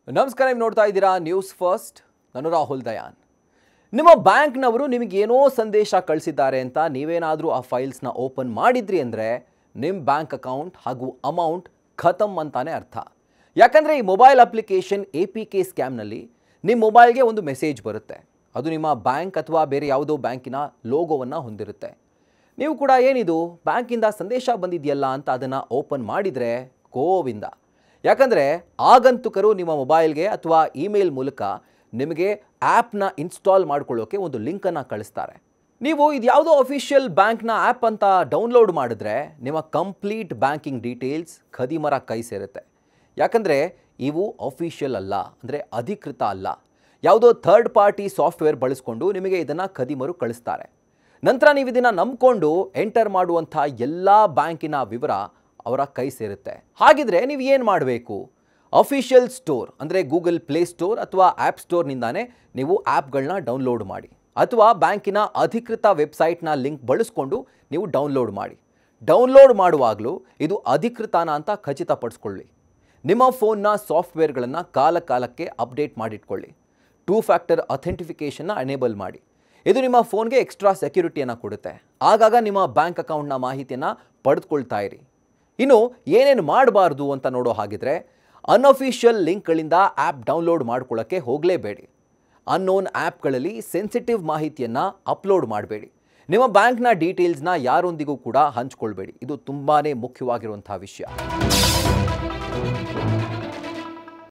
ನಮಸ್ಕಾರ, ನೀವು ನೋಡ್ತಾ ಇದ್ದೀರಾ ನ್ಯೂಸ್ ಫಸ್ಟ್. ನಾನು ರಾಹುಲ್ ದಯಾನ್. ನಿಮ್ಮ ಬ್ಯಾಂಕ್ನವರು ನಿಮಗೆ ಏನೋ ಸಂದೇಶ ಕಳಿಸಿದ್ದಾರೆ ಅಂತ ನೀವೇನಾದರೂ ಆ ಫೈಲ್ಸ್ನ ಓಪನ್ ಮಾಡಿದ್ರಿ ಅಂದರೆ ನಿಮ್ಮ ಬ್ಯಾಂಕ್ ಅಕೌಂಟ್ ಹಾಗೂ ಅಮೌಂಟ್ ಖತಮ್ ಅಂತಾನೆ ಅರ್ಥ. ಯಾಕಂದರೆ ಈ ಮೊಬೈಲ್ ಅಪ್ಲಿಕೇಶನ್ APK ಸ್ಕ್ಯಾಮ್ನಲ್ಲಿ ನಿಮ್ಮ ಮೊಬೈಲ್ಗೆ ಒಂದು ಮೆಸೇಜ್ ಬರುತ್ತೆ. ಅದು ನಿಮ್ಮ ಬ್ಯಾಂಕ್ ಅಥವಾ ಬೇರೆ ಯಾವುದೋ ಬ್ಯಾಂಕಿನ ಲೋಗೋವನ್ನು ಹೊಂದಿರುತ್ತೆ. ನೀವು ಕೂಡ ಏನಿದು ಬ್ಯಾಂಕಿಂದ ಸಂದೇಶ ಬಂದಿದೆಯಲ್ಲ ಅಂತ ಅದನ್ನು ಓಪನ್ ಮಾಡಿದರೆ ಗೋವಿಂದ. ಯಾಕಂದರೆ ಆಗಂತುಕರು ನಿಮ್ಮ ಮೊಬೈಲ್ಗೆ ಅಥವಾ ಇಮೇಲ್ ಮೂಲಕ ನಿಮಗೆ ಆ್ಯಪ್ನ ಇನ್ಸ್ಟಾಲ್ ಮಾಡ್ಕೊಳ್ಳೋಕ್ಕೆ ಒಂದು ಲಿಂಕನ್ನು ಕಳಿಸ್ತಾರೆ. ನೀವು ಇದು ಯಾವುದೋ ಅಫಿಷಿಯಲ್ ಬ್ಯಾಂಕ್ನ ಆ್ಯಪ್ ಅಂತ ಡೌನ್ಲೋಡ್ ಮಾಡಿದ್ರೆ ನಿಮ್ಮ ಕಂಪ್ಲೀಟ್ ಬ್ಯಾಂಕಿಂಗ್ ಡೀಟೇಲ್ಸ್ ಖದೀಮರ ಕೈ ಸೇರುತ್ತೆ. ಯಾಕಂದರೆ ಇವು ಅಫಿಷಿಯಲ್ ಅಲ್ಲ, ಅಂದರೆ ಅಧಿಕೃತ ಅಲ್ಲ. ಯಾವುದೋ ಥರ್ಡ್ ಪಾರ್ಟಿ ಸಾಫ್ಟ್ವೇರ್ ಬಳಸ್ಕೊಂಡು ನಿಮಗೆ ಇದನ್ನು ಖದೀಮರು ಕಳಿಸ್ತಾರೆ. ನಂತರ ನೀವು ಇದನ್ನು ನಂಬಿಕೊಂಡು ಎಂಟರ್ ಮಾಡುವಂಥ ಎಲ್ಲ ಬ್ಯಾಂಕಿನ ವಿವರ ಅವರ ಕೈ ಸೇರುತ್ತೆ. ಹಾಗಿದ್ರೆ ನೀವು ಏನು ಮಾಡಬೇಕು? ಅಫಿಷಿಯಲ್ ಸ್ಟೋರ್ ಅಂದರೆ ಗೂಗಲ್ ಪ್ಲೇ ಸ್ಟೋರ್ ಅಥವಾ ಆ್ಯಪ್ ಸ್ಟೋರ್ನಿಂದಾನೇ ನೀವು ಆ್ಯಪ್ಗಳನ್ನ ಡೌನ್ಲೋಡ್ ಮಾಡಿ, ಅಥವಾ ಬ್ಯಾಂಕಿನ ಅಧಿಕೃತ ವೆಬ್ಸೈಟ್ನ ಲಿಂಕ್ ಬಳಸ್ಕೊಂಡು ನೀವು ಡೌನ್ಲೋಡ್ ಮಾಡಿ. ಡೌನ್ಲೋಡ್ ಮಾಡುವಾಗಲೂ ಇದು ಅಧಿಕೃತನ ಅಂತ ಖಚಿತಪಡಿಸ್ಕೊಳ್ಳಿ. ನಿಮ್ಮ ಫೋನ್ನ ಸಾಫ್ಟ್ವೇರ್ಗಳನ್ನು ಕಾಲಕ್ಕೆ ಅಪ್ಡೇಟ್ ಮಾಡಿಟ್ಕೊಳ್ಳಿ. 2 ಫ್ಯಾಕ್ಟರ್ ಅಥೆಂಟಿಫಿಕೇಷನ್ನ ಎನೇಬಲ್ ಮಾಡಿ. ಇದು ನಿಮ್ಮ ಫೋನ್ಗೆ ಎಕ್ಸ್ಟ್ರಾ ಸೆಕ್ಯೂರಿಟಿಯನ್ನು ಕೊಡುತ್ತೆ. ಆಗಾಗ ನಿಮ್ಮ ಬ್ಯಾಂಕ್ ಅಕೌಂಟ್ನ ಮಾಹಿತಿಯನ್ನು ಪಡೆದುಕೊಳ್ತಾ ಇರಿ. ಇನ್ನು ಏನೇನು ಮಾಡಬಾರ್ದು ಅಂತ ನೋಡೋ ಹಾಗಿದ್ರೆ, ಅನ್ಅಫಿಷಿಯಲ್ ಲಿಂಕ್ಗಳಿಂದ ಆ್ಯಪ್ ಡೌನ್ಲೋಡ್ ಮಾಡ್ಕೊಳ್ಳೋಕ್ಕೆ ಹೋಗಲೇಬೇಡಿ. ಅನ್ನೋನ್ ಆ್ಯಪ್ಗಳಲ್ಲಿ ಸೆನ್ಸಿಟಿವ್ ಮಾಹಿತಿಯನ್ನು ಅಪ್ಲೋಡ್ ಮಾಡಬೇಡಿ. ನಿಮ್ಮ ಬ್ಯಾಂಕ್ನ ಡೀಟೇಲ್ಸ್ನ ಯಾರೊಂದಿಗೂ ಕೂಡ ಹಂಚ್ಕೊಳ್ಬೇಡಿ. ಇದು ತುಂಬಾ ಮುಖ್ಯವಾಗಿರುವಂಥ ವಿಷಯ.